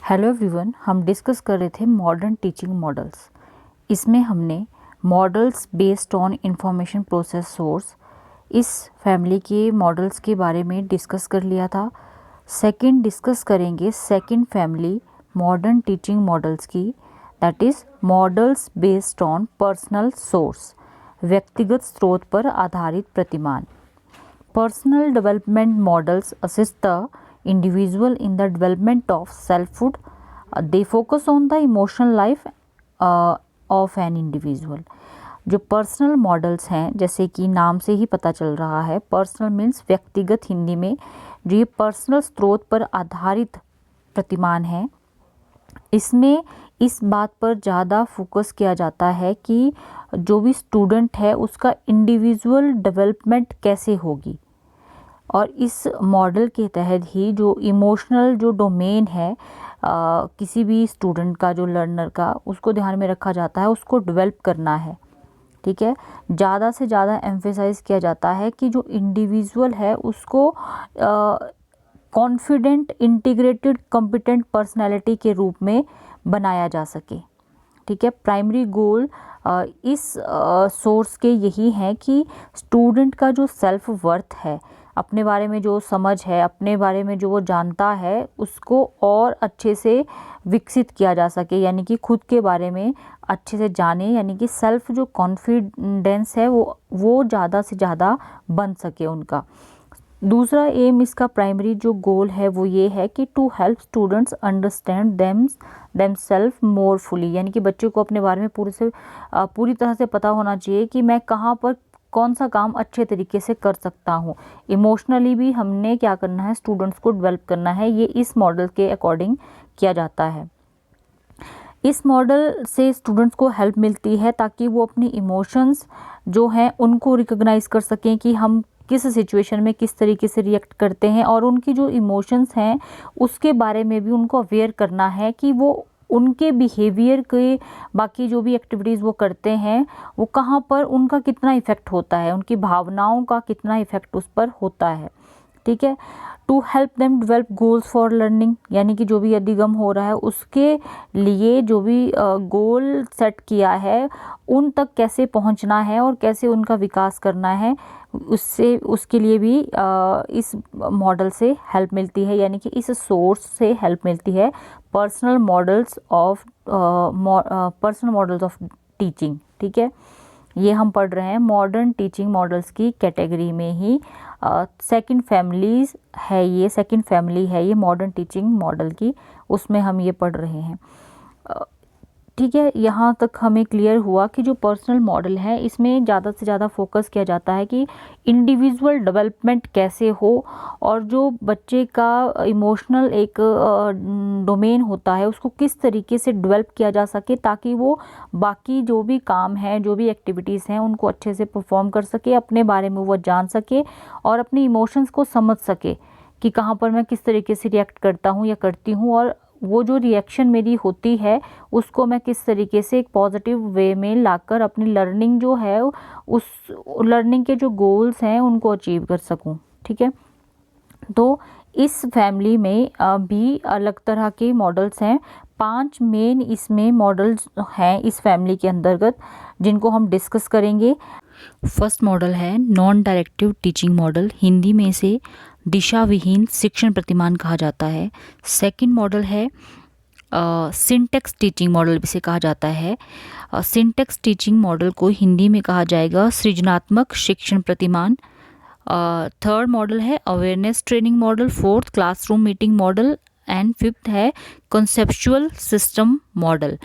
Hello everyone, हम discuss कर रहे थे मॉडर्न टीचिंग मॉडल्स। इसमें हमने models based on information process source इस फैमिली के मॉडल्स के बारे में डिस्कस कर लिया था। सेकंड डिस्कस करेंगे second family modern teaching models की, that is models based on personal source, व्यक्तिगत स्रोत पर आधारित प्रतिमान। Personal development models assist the individual in the development of selfhood. They focus on the emotional life of an individual. जो personal models हैं, जैसे कि नाम से ही पता चल रहा है, पर्सनल मीन्स व्यक्तिगत हिंदी में, जो ये पर्सनल स्रोत पर आधारित प्रतिमान है, इसमें इस बात पर ज़्यादा फोकस किया जाता है कि जो भी स्टूडेंट है उसका इंडिविजुअल डेवलपमेंट कैसे होगी। और इस मॉडल के तहत ही जो इमोशनल जो डोमेन है किसी भी स्टूडेंट का, जो लर्नर का, उसको ध्यान में रखा जाता है, उसको डेवलप करना है। ठीक है, ज़्यादा से ज़्यादा एम्फेसाइज किया जाता है कि जो इंडिविजुअल है उसको कॉन्फिडेंट, इंटीग्रेटेड, कॉम्पिटेंट पर्सनैलिटी के रूप में बनाया जा सके। ठीक है, प्राइमरी गोल इस सोर्स के यही है कि स्टूडेंट का जो सेल्फ वर्थ है, अपने बारे में जो समझ है, अपने बारे में जो वो जानता है, उसको और अच्छे से विकसित किया जा सके, यानी कि खुद के बारे में अच्छे से जाने, यानी कि सेल्फ जो कॉन्फिडेंस है वो ज़्यादा से ज़्यादा बन सके उनका। दूसरा एम इसका प्राइमरी जो गोल है वो ये है कि to help students understand themselves more fully, यानी कि बच्चे को अपने बारे में पूरी तरह से पता होना चाहिए कि मैं कहाँ पर कौन सा काम अच्छे तरीके से कर सकता हूँ। इमोशनली भी हमने क्या करना है, स्टूडेंट्स को डेवलप करना है। ये इस मॉडल के अकॉर्डिंग किया जाता है। इस मॉडल से स्टूडेंट्स को हेल्प मिलती है ताकि वो अपनी इमोशंस जो हैं उनको रिकॉग्नाइज कर सकें कि हम किस सिचुएशन में किस तरीके से रिएक्ट करते हैं, और उनकी जो इमोशंस हैं उसके बारे में भी उनको अवेयर करना है कि वो उनके बिहेवियर के, बाकी जो भी एक्टिविटीज़ वो करते हैं, वो कहाँ पर उनका कितना इफ़ेक्ट होता है, उनकी भावनाओं का कितना इफ़ेक्ट उस पर होता है। ठीक है, to help them develop goals for learning, यानी कि जो भी अधिगम हो रहा है उसके लिए जो भी गोल सेट किया है उन तक कैसे पहुंचना है और कैसे उनका विकास करना है, उसके लिए भी इस मॉडल से हेल्प मिलती है, यानी कि इस सोर्स से हेल्प मिलती है। Personal models of teaching. ठीक है, ये हम पढ़ रहे हैं मॉडर्न टीचिंग मॉडल्स की कैटेगरी में ही। सेकंड फैमिली है ये मॉडर्न टीचिंग मॉडल की, उसमें हम ये पढ़ रहे हैं। ठीक है, यहाँ तक हमें क्लियर हुआ कि जो पर्सनल मॉडल है इसमें ज़्यादा से ज़्यादा फोकस किया जाता है कि इंडिविजुअल डेवलपमेंट कैसे हो, और जो बच्चे का इमोशनल एक डोमेन होता है उसको किस तरीके से डेवलप किया जा सके ताकि वो बाकी जो भी काम है, जो भी एक्टिविटीज़ हैं, उनको अच्छे से परफॉर्म कर सके, अपने बारे में वो जान सके और अपने इमोशंस को समझ सके कि कहाँ पर मैं किस तरीके से रिएक्ट करता हूँ या करती हूँ, और वो जो रिएक्शन मेरी होती है उसको मैं किस तरीके से एक पॉजिटिव वे में लाकर अपनी लर्निंग जो है, उस लर्निंग के जो गोल्स हैं उनको अचीव कर सकूं। ठीक है, तो इस फैमिली में भी अलग तरह के मॉडल्स हैं। 5 मेन इसमें मॉडल्स हैं इस फैमिली के अंतर्गत, जिनको हम डिस्कस करेंगे। फर्स्ट मॉडल है non directive teaching model, Hindi में इसे दिशा विहीन शिक्षण प्रतिमान कहा जाता है। सेकंड मॉडल है सिंटेक्स टीचिंग मॉडल भी से कहा जाता है। सिंटेक्स टीचिंग मॉडल को हिंदी में कहा जाएगा सृजनात्मक शिक्षण प्रतिमान। थर्ड मॉडल है awareness training model. Fourth classroom meeting model, and fifth है conceptual system model.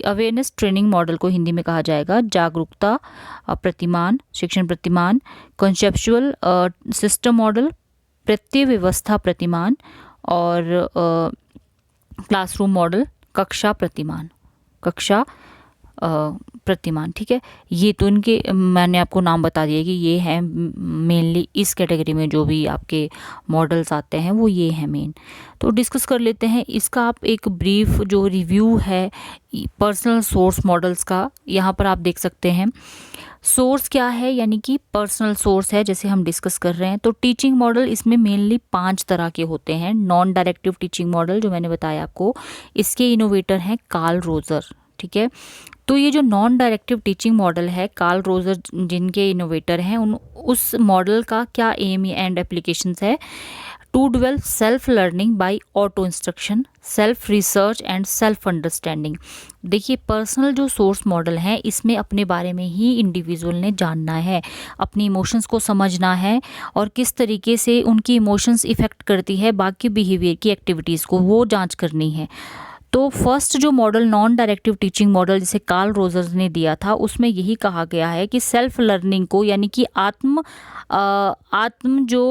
Awareness training model को हिंदी में कहा जाएगा जागरूकता प्रतिमान, शिक्षण प्रतिमान। कॉन्सेप्चुअल सिस्टम मॉडल प्रत्यय व्यवस्था प्रतिमान, और क्लासरूम मॉडल कक्षा प्रतिमान, कक्षा प्रतिमान। ठीक है, ये तो इनके मैंने आपको नाम बता दिया कि ये हैं मेनली इस कैटेगरी में जो भी आपके मॉडल्स आते हैं वो ये हैं मेन। तो डिस्कस कर लेते हैं इसका आप एक ब्रीफ जो रिव्यू है पर्सनल सोर्स मॉडल्स का। यहाँ पर आप देख सकते हैं सोर्स क्या है, यानी कि पर्सनल सोर्स है जैसे हम डिस्कस कर रहे हैं। तो टीचिंग मॉडल इसमें मेनली 5 तरह के होते हैं। नॉन डायरेक्टिव टीचिंग मॉडल जो मैंने बताया आपको, इसके इनोवेटर हैं कार्ल रोजर। ठीक है, तो ये जो नॉन डायरेक्टिव टीचिंग मॉडल है, कार्ल रोजर जिनके इनोवेटर हैं, उस मॉडल का क्या एम एंड एप्लीकेशंस है? To develop self learning by auto instruction, self research and self understanding. देखिए पर्सनल जो सोर्स मॉडल है इसमें अपने बारे में ही इंडिविजुअल ने जानना है, अपनी इमोशंस को समझना है और किस तरीके से उनकी इमोशंस इफ़ेक्ट करती है बाकी बिहेवियर की एक्टिविटीज़ को, वो जांच करनी है। तो फर्स्ट जो model non directive teaching model जिसे कार्ल रोजर्स ने दिया था उसमें यही कहा गया है कि सेल्फ लर्निंग को, यानी कि आत्म जो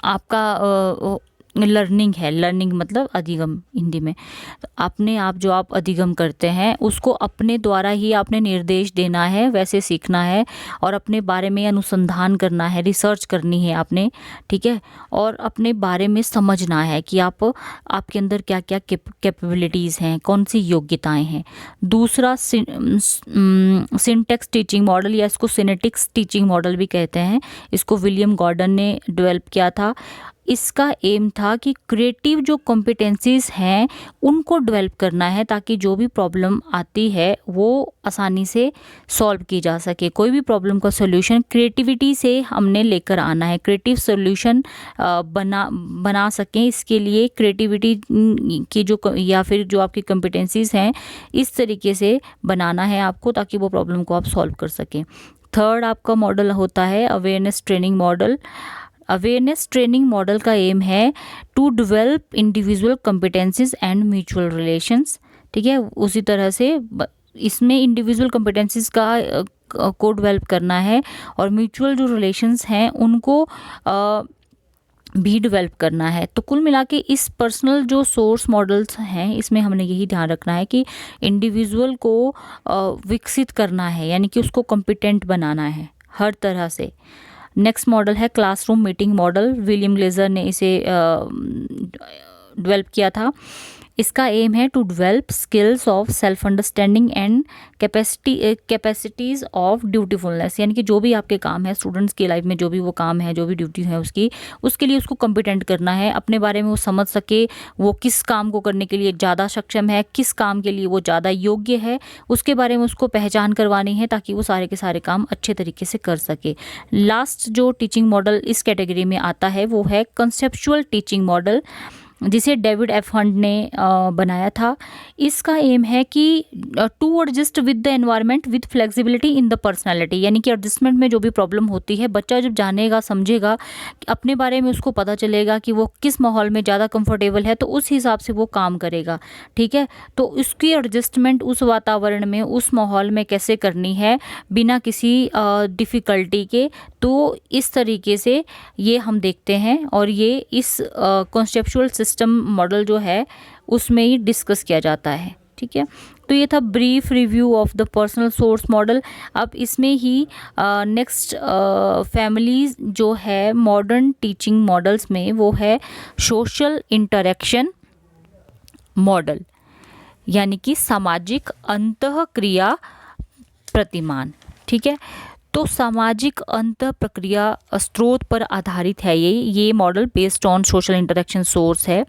आपका लर्निंग है, लर्निंग मतलब अधिगम हिंदी में, तो अपने आप जो आप अधिगम करते हैं उसको अपने द्वारा ही आपने निर्देश देना है, वैसे सीखना है और अपने बारे में अनुसंधान करना है, रिसर्च करनी है आपने। ठीक है, और अपने बारे में समझना है कि आपके अंदर क्या क्या कैपेबिलिटीज़ हैं, कौन सी योग्यताएं हैं। दूसरा सिंटेक्स टीचिंग मॉडल या इसको सिनेटिक्स टीचिंग मॉडल भी कहते हैं, इसको विलियम गॉर्डन ने डेवलप किया था। इसका एम था कि क्रिएटिव जो कॉम्पिटेंसीज हैं उनको डेवलप करना है ताकि जो भी प्रॉब्लम आती है वो आसानी से सॉल्व की जा सके। कोई भी प्रॉब्लम का सॉल्यूशन क्रिएटिविटी से हमने लेकर आना है, क्रिएटिव सॉल्यूशन बना सकें। इसके लिए क्रिएटिविटी की जो या फिर जो आपकी कॉम्पिटेंसीज हैं इस तरीके से बनाना है आपको ताकि वो प्रॉब्लम को आप सॉल्व कर सकें। थर्ड आपका मॉडल होता है awareness training model. Awareness training model का एम है to develop individual competencies and mutual relations. ठीक है, उसी तरह से इसमें इंडिविजुअल कॉम्पिटेंसीज को डेवलप करना है और म्यूचुअल जो रिलेशंस हैं उनको भी डेवलप करना है। तो कुल मिला के इस पर्सनल जो सोर्स मॉडल्स हैं इसमें हमने यही ध्यान रखना है कि इंडिविजुअल को विकसित करना है, यानी कि उसको कॉम्पिटेंट बनाना है हर तरह से। नेक्स्ट मॉडल है classroom meeting model. William Glasser ने इसे डेवलप किया था। इसका एम है to develop skills of self understanding and capacities of dutifulness, यानी कि जो भी आपके काम है स्टूडेंट्स की लाइफ में, जो भी वो काम है, जो भी ड्यूटी है उसके लिए उसको कॉम्पिटेंट करना है, अपने बारे में वो समझ सके, वो किस काम को करने के लिए ज़्यादा सक्षम है, किस काम के लिए वो ज़्यादा योग्य है, उसके बारे में उसको पहचान करवानी है ताकि वो सारे के सारे काम अच्छे तरीके से कर सके। लास्ट जो टीचिंग मॉडल इस कैटेगरी में आता है वो है कंसेप्चुअल टीचिंग मॉडल, जिसे डेविड एफ हंट ने बनाया था। इसका एम है कि to adjust with the environment with flexibility in the personality, यानी कि एडजस्टमेंट में जो भी प्रॉब्लम होती है बच्चा जब जानेगा समझेगा अपने बारे में, उसको पता चलेगा कि वो किस माहौल में ज़्यादा कंफर्टेबल है तो उस हिसाब से वो काम करेगा। ठीक है, तो उसकी एडजस्टमेंट उस वातावरण में, उस माहौल में कैसे करनी है बिना किसी डिफ़िकल्टी के। तो इस तरीके से ये हम देखते हैं और ये इस कॉन्सेप्चुअल सिस्टम मॉडल जो है उसमें ही डिस्कस किया जाता है। ठीक है, तो ये था brief review of the personal source model. अब इसमें ही नेक्स्ट फैमिलीज जो है मॉडर्न टीचिंग मॉडल्स में वो है सोशल इंटरेक्शन मॉडल, यानी कि सामाजिक अंतःक्रिया प्रतिमान। ठीक है, तो सामाजिक अंत प्रक्रिया स्रोत पर आधारित है ये model based on social interaction source है।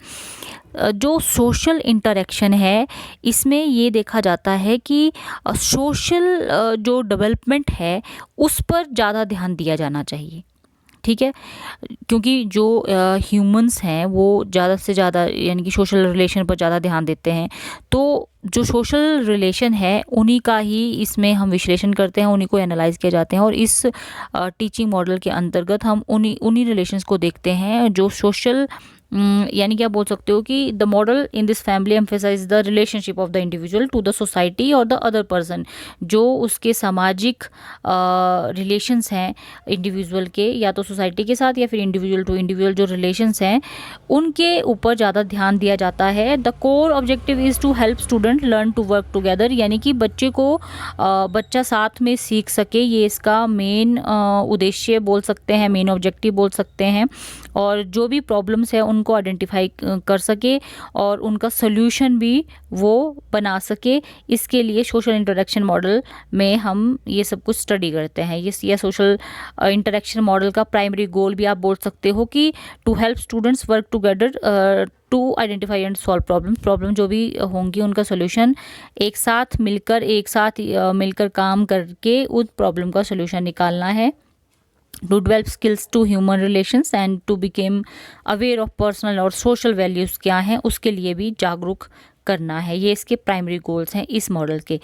जो सोशल इंटरेक्शन है इसमें ये देखा जाता है कि सोशल जो डेवलपमेंट है उस पर ज़्यादा ध्यान दिया जाना चाहिए। ठीक है, क्योंकि जो ह्यूमंस हैं वो ज़्यादा से ज़्यादा यानी कि सोशल रिलेशन पर ज़्यादा ध्यान देते हैं। तो जो सोशल रिलेशन है उन्हीं का ही इसमें हम विश्लेषण करते हैं, उन्हीं को एनालाइज किए जाते हैं और इस टीचिंग मॉडल के अंतर्गत हम उन्हीं रिलेशंस को देखते हैं जो सोशल यानी कि आप बोल सकते हो कि the model in this family emphasize the relationship of the individual to the society और द अदर पर्सन। जो उसके सामाजिक रिलेशंस हैं इंडिविजुअल के, या तो सोसाइटी के साथ या फिर इंडिविजुअल टू इंडिविजुअल जो रिलेशंस हैं उनके ऊपर ज़्यादा ध्यान दिया जाता है। The core objective is to help student learn to work together, यानी कि बच्चे को बच्चा साथ में सीख सके, ये इसका मेन उद्देश्य बोल सकते हैं, मेन ऑब्जेक्टिव बोल सकते हैं। और जो भी प्रॉब्लम्स है उनको आइडेंटिफाई कर सके और उनका सोल्यूशन भी वो बना सके। इसके लिए सोशल इंटरेक्शन मॉडल में हम ये सब कुछ स्टडी करते हैं। ये सोशल इंटरेक्शन मॉडल का प्राइमरी गोल भी आप बोल सकते हो कि to help students work together to identify and solve problem जो भी होंगी उनका सोल्यूशन एक साथ मिलकर काम करके उस प्रॉब्लम का सोल्यूशन निकालना है। To develop skills to human relations and to became aware of personal और सोशल वैल्यूज़ क्या हैं उसके लिए भी जागरूक करना है। ये इसके प्राइमरी गोल्स हैं इस मॉडल के।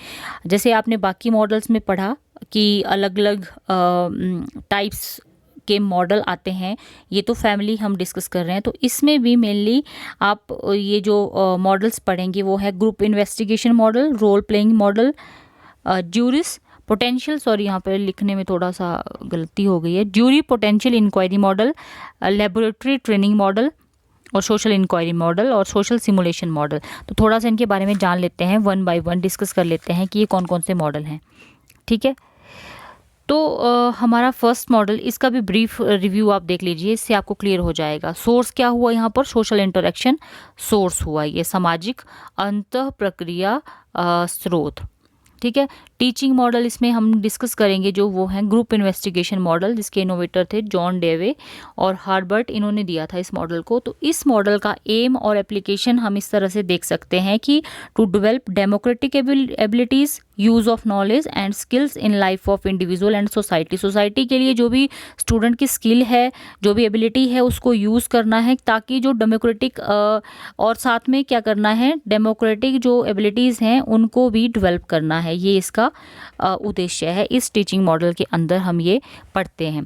जैसे आपने बाकी मॉडल्स में पढ़ा कि अलग अलग टाइप्स के मॉडल आते हैं, ये तो फैमिली हम डिस्कस कर रहे हैं, तो इसमें भी मेनली आप ये जो मॉडल्स पढ़ेंगे वो है group investigation model, role playing model, jurisprudential, sorry यहाँ पर लिखने में थोड़ा सा गलती हो गई है, jurisprudential inquiry model, laboratory training model और सोशल इंक्वायरी मॉडल और सोशल सिमुलेशन मॉडल। तो थोड़ा सा इनके बारे में जान लेते हैं, वन बाय वन डिस्कस कर लेते हैं कि ये कौन कौन से मॉडल हैं। ठीक है, तो हमारा फर्स्ट मॉडल, इसका भी ब्रीफ रिव्यू आप देख लीजिए, इससे आपको क्लियर हो जाएगा। सोर्स क्या हुआ यहाँ पर, सोशल इंटरेक्शन सोर्स हुआ, ये सामाजिक अंतः प्रक्रिया स्रोत। ठीक है, टीचिंग मॉडल इसमें हम डिस्कस करेंगे जो वो हैं ग्रुप इन्वेस्टिगेशन मॉडल, जिसके इनोवेटर थे जॉन डेवे और हार्बर्ट, इन्होंने दिया था इस मॉडल को। तो इस मॉडल का एम और एप्लीकेशन हम इस तरह से देख सकते हैं कि to develop democratic abilities, use of knowledge and skills in life of individual and society के लिए जो भी स्टूडेंट की स्किल है, जो भी एबिलिटी है, उसको यूज़ करना है ताकि जो डेमोक्रेटिक और साथ में क्या करना है, डेमोक्रेटिक जो एबिलिटीज़ हैं उनको भी डेवलप करना है। ये इसका उद्देश्य है। इस टीचिंग मॉडल के अंदर हम ये पढ़ते हैं।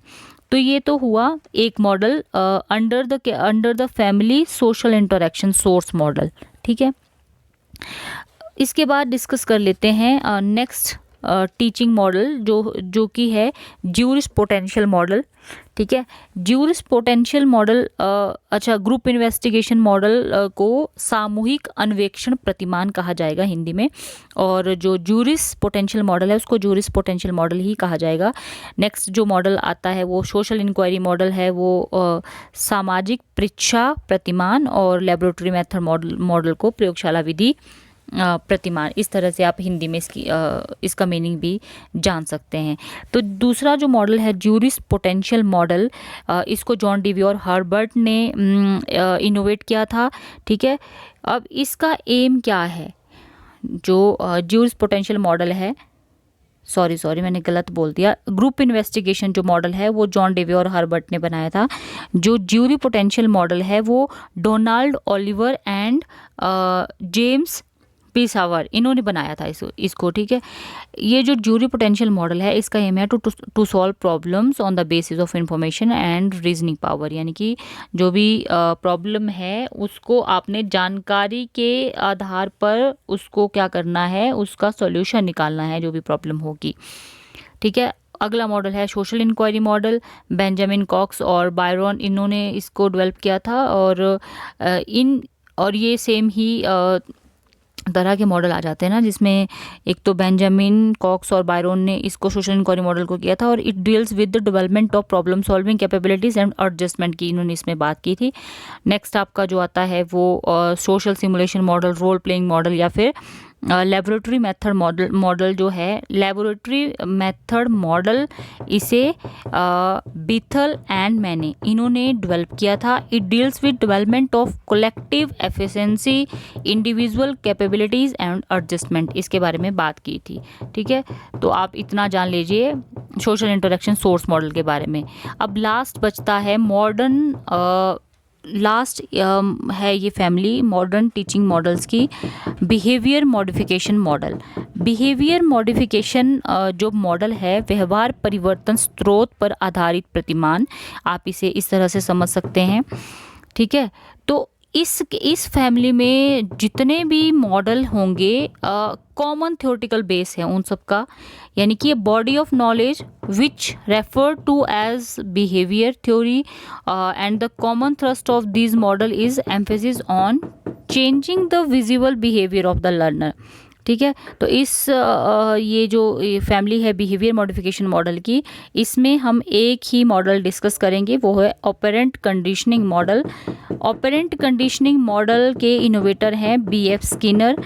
तो ये तो हुआ एक model under the family social interaction source model. ठीक है, इसके बाद डिस्कस कर लेते हैं नेक्स्ट टीचिंग मॉडल जो कि है ज्यूरिस पोटेंशियल मॉडल। ठीक है, ज्यूरिस पोटेंशियल मॉडल, अच्छा, ग्रुप इन्वेस्टिगेशन मॉडल को सामूहिक अन्वेषण प्रतिमान कहा जाएगा हिंदी में, और जो ज्यूरिस पोटेंशियल मॉडल है उसको ज्यूरिस पोटेंशियल मॉडल ही कहा जाएगा। नेक्स्ट जो मॉडल आता है वो सोशल इंक्वायरी मॉडल है, वो सामाजिक परीक्षा प्रतिमान, और लेबोरेटरी मेथड मॉडल को प्रयोगशाला विधि प्रतिमान, इस तरह से आप हिंदी में इसका मीनिंग भी जान सकते हैं। तो दूसरा जो मॉडल है ज्यूरिस पोटेंशियल मॉडल, इसको जॉन डेवी और हार्बर्ट ने इनोवेट किया था। ठीक है, अब इसका एम क्या है, जो ज्यूरिस पोटेंशियल मॉडल है, सॉरी मैंने गलत बोल दिया, ग्रुप इन्वेस्टिगेशन जो मॉडल है वो जॉन डेवी और हार्बर्ट ने बनाया था। जो ज्यूरी पोटेंशियल मॉडल है वो डोनाल्ड ओलिवर एंड जेम्स पीसावर, इन्होंने बनाया था इसको। ठीक है, ये जो ज्यूरी पोटेंशियल मॉडल है इसका एम है to solve problems on the basis of information and reasoning power, यानी कि जो भी प्रॉब्लम है उसको आपने जानकारी के आधार पर उसको क्या करना है, उसका सॉल्यूशन निकालना है जो भी प्रॉब्लम होगी। ठीक है, अगला मॉडल है social inquiry model, Benjamin Cox और बायरन, इन्होंने इसको डेवलप किया था, और ये सेम ही तरह के मॉडल आ जाते हैं ना, जिसमें एक तो बेंजामिन कॉक्स और बायरन ने इसको सोशल इंक्वायरी मॉडल को किया था, और it deals with the development of problem solving capabilities and adjustment की इन्होंने इसमें बात की थी। नेक्स्ट आपका जो आता है वो social simulation model, role playing model, या फिर लेबोरेटरी मेथड मॉडल जो है, लेबोरेटरी मेथड मॉडल इसे बीथल एंड मैने इन्होंने डेवलप किया था। It deals with development of collective efficiency, individual capabilities and adjustment, इसके बारे में बात की थी। ठीक है, तो आप इतना जान लीजिए सोशल इंटरेक्शन सोर्स मॉडल के बारे में। अब लास्ट बचता है लास्ट है ये फैमिली मॉडर्न टीचिंग मॉडल्स की behaviour modification model. Behaviour modification जो मॉडल है व्यवहार परिवर्तन स्रोत पर आधारित प्रतिमान, आप इसे इस तरह से समझ सकते हैं ठीक है। तो इस फैमिली में जितने भी मॉडल होंगे कॉमन थ्योरेटिकल बेस है उन सब का, यानी कि body of knowledge which refer to as behaviour theory and the common thrust of this model is emphasis on changing the visible behaviour of the learner. ठीक है। तो ये जो फैमिली है बिहेवियर मॉडिफिकेशन मॉडल की, इसमें हम एक ही मॉडल डिस्कस करेंगे, वो है operant conditioning model. Operant conditioning model के इनोवेटर हैं BF स्किनर।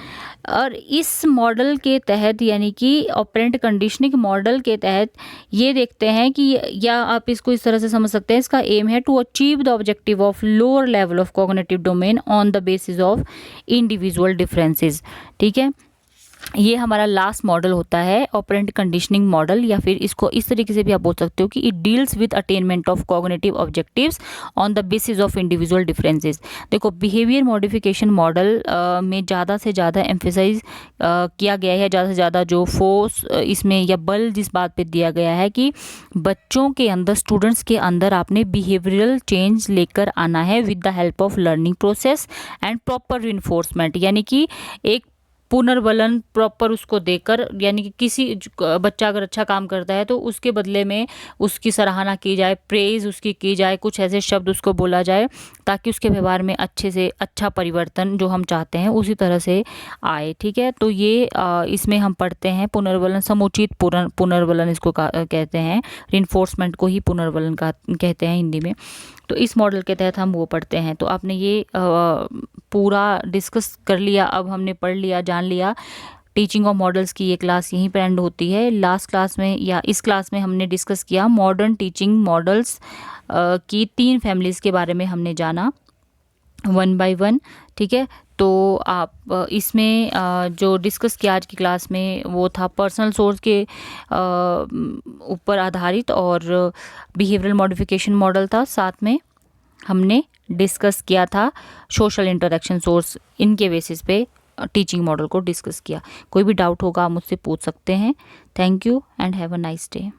और इस मॉडल के तहत, यानी कि ऑपरेंट कंडीशनिंग मॉडल के तहत ये देखते हैं कि, या आप इसको इस तरह से समझ सकते हैं, इसका एम है to achieve the objective of lower level of cognitive domain on the basis of individual differences. ठीक है। ये हमारा लास्ट मॉडल होता है ऑपरेंट कंडीशनिंग मॉडल, या फिर इसको इस तरीके से भी आप बोल सकते हो कि it deals with attainment of cognitive objectives on the basis of individual differences. देखो, बिहेवियर मॉडिफिकेशन मॉडल में ज़्यादा से ज़्यादा एम्फेसाइज किया गया है, ज़्यादा से ज़्यादा जो फोर्स इसमें या बल जिस बात पे दिया गया है कि बच्चों के अंदर, स्टूडेंट्स के अंदर आपने बिहेवियरल चेंज लेकर आना है with the help of learning process and proper reinforcement, यानी कि एक पुनर्बलन प्रॉपर उसको देकर, यानी कि किसी बच्चा अगर अच्छा काम करता है तो उसके बदले में उसकी सराहना की जाए, प्रेज उसकी की जाए, कुछ ऐसे शब्द उसको बोला जाए ताकि उसके व्यवहार में अच्छे से अच्छा परिवर्तन जो हम चाहते हैं उसी तरह से आए। ठीक है। तो ये इसमें हम पढ़ते हैं पुनर्बलन, समुचित पुनर्बलन इसको कहते हैं, रिइंफोर्समेंट को ही पुनर्बलन कहते हैं हिंदी में। तो इस मॉडल के तहत हम वो पढ़ते हैं। तो आपने ये पूरा डिस्कस कर लिया, अब हमने पढ़ लिया, जान लिया। टीचिंग ऑफ मॉडल्स की ये क्लास यहीं पर एंड होती है। लास्ट क्लास में या इस क्लास में हमने डिस्कस किया मॉडर्न टीचिंग मॉडल्स की 3 फैमिलीज़ के बारे में हमने जाना 1 by 1। ठीक है। तो आप इसमें जो डिस्कस किया आज की क्लास में वो था पर्सनल सोर्स के ऊपर आधारित, और बिहेवियरल मॉडिफिकेशन मॉडल था। साथ में हमने डिस्कस किया था सोशल इंटरेक्शन सोर्स, इनके बेसिस पे टीचिंग मॉडल को डिस्कस किया। कोई भी डाउट होगा आप मुझसे पूछ सकते हैं। Thank you and have a nice day.